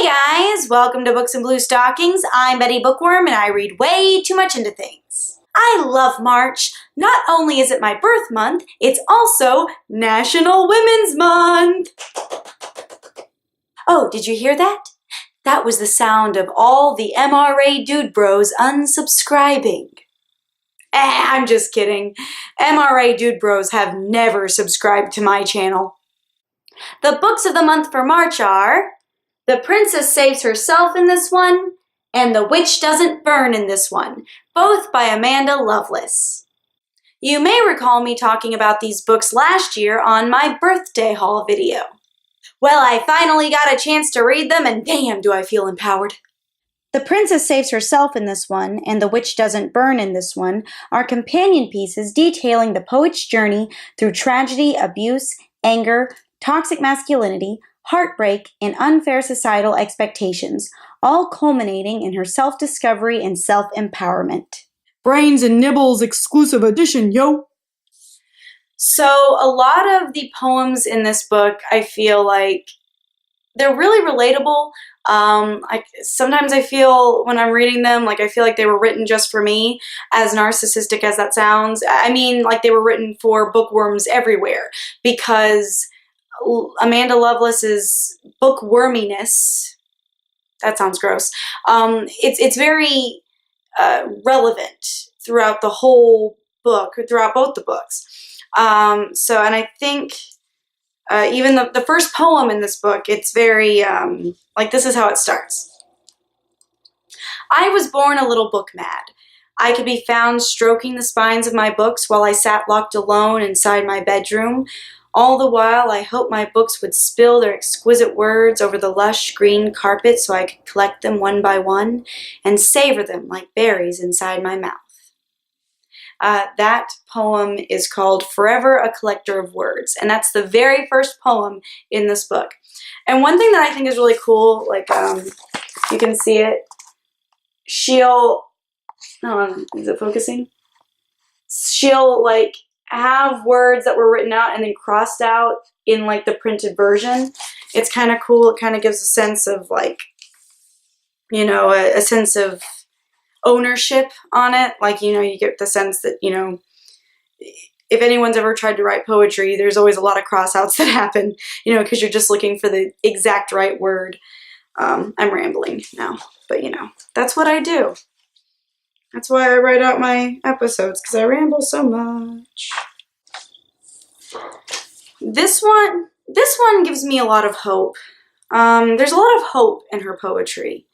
Hey guys, welcome to Books and BlueStockings. I'm Betty Bookworm and I read way too much into things. I love March. Not only is it my birth month, it's also National Women's Month. Oh, did you hear that? That was the sound of all the MRA dude bros unsubscribing. I'm just kidding. MRA dude bros have never subscribed to my channel. The books of the month for March are The Princess Saves Herself in this one, and The Witch Doesn't Burn in this one, both by Amanda Lovelace. You may recall me talking about these books last year on my birthday haul video. Well, I finally got a chance to read them, and damn, do I feel empowered. The Princess Saves Herself in this one, and The Witch Doesn't Burn in this one, are companion pieces detailing the poet's journey through tragedy, abuse, anger, toxic masculinity, heartbreak, and unfair societal expectations, all culminating in her self-discovery and self-empowerment. Brains and Nibbles exclusive edition, yo! So a lot of the poems in this book, I feel like they're really relatable. Sometimes I feel when I'm reading them, I feel like they were written just for me, as narcissistic as that sounds. I mean, like they were written for bookworms everywhere, because Amanda Lovelace's bookworminess, that sounds gross, it's very relevant throughout the whole book, throughout both the books. And I think even the first poem in this book, it's very, this is how it starts. I was born a little book mad. I could be found stroking the spines of my books while I sat locked alone inside my bedroom. All the while, I hoped my books would spill their exquisite words over the lush green carpet so I could collect them one by one and savor them like berries inside my mouth. That poem is called Forever a Collector of Words, and that's the very first poem in this book. And one thing that I think is really cool, you can see it, hold on, is it focusing? She'll, have words that were written out and then crossed out in, the printed version. It's kind of cool. It kind of gives a sense of, a sense of ownership on it. You get the sense that, if anyone's ever tried to write poetry, there's always a lot of crossouts that happen, because you're just looking for the exact right word. I'm rambling now, but, that's what I do. That's why I write out my episodes, because I ramble so much. This one gives me a lot of hope. There's a lot of hope in her poetry.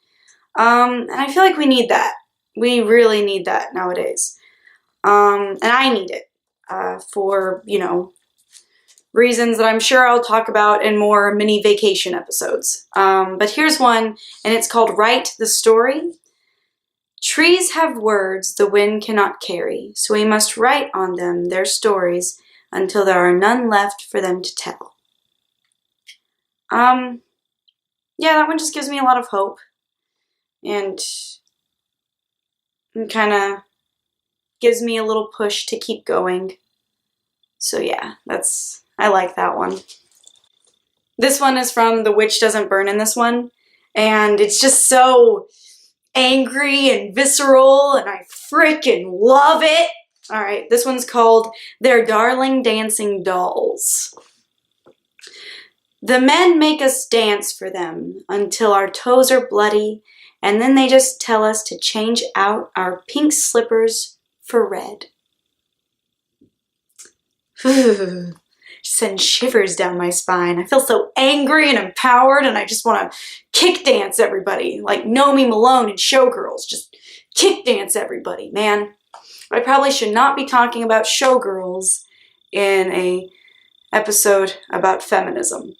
And I feel like we need that. We really need that nowadays. And I need it for, reasons that I'm sure I'll talk about in more mini vacation episodes. But here's one, and it's called Write the Story. Trees have words the wind cannot carry, so we must write on them their stories until there are none left for them to tell. Yeah, that one just gives me a lot of hope, and kind of gives me a little push to keep going. So yeah, I like that one. This one is from The Witch Doesn't Burn in this one, and it's just so angry and visceral, and I freaking love it. All right, this one's called Their Darling Dancing Dolls. The men make us dance for them until our toes are bloody, and then they just tell us to change out our pink slippers for red. Send shivers down my spine. I feel so angry and empowered, and I just want to kick dance everybody, like Nomi Malone and Showgirls. Just kick dance everybody, man. I probably should not be talking about Showgirls in a episode about feminism.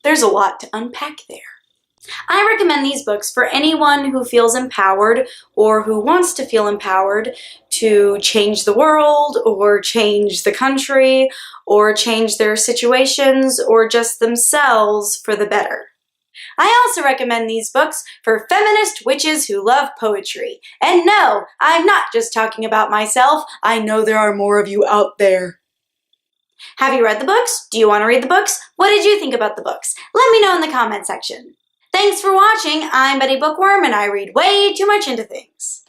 There's a lot to unpack there. I recommend these books for anyone who feels empowered or who wants to feel empowered to change the world or change the country or change their situations or just themselves for the better. I also recommend these books for feminist witches who love poetry. And no, I'm not just talking about myself. I know there are more of you out there. Have you read the books? Do you want to read the books? What did you think about the books? Let me know in the comment section. Thanks for watching. I'm Betty Bookworm, and I read way too much into things.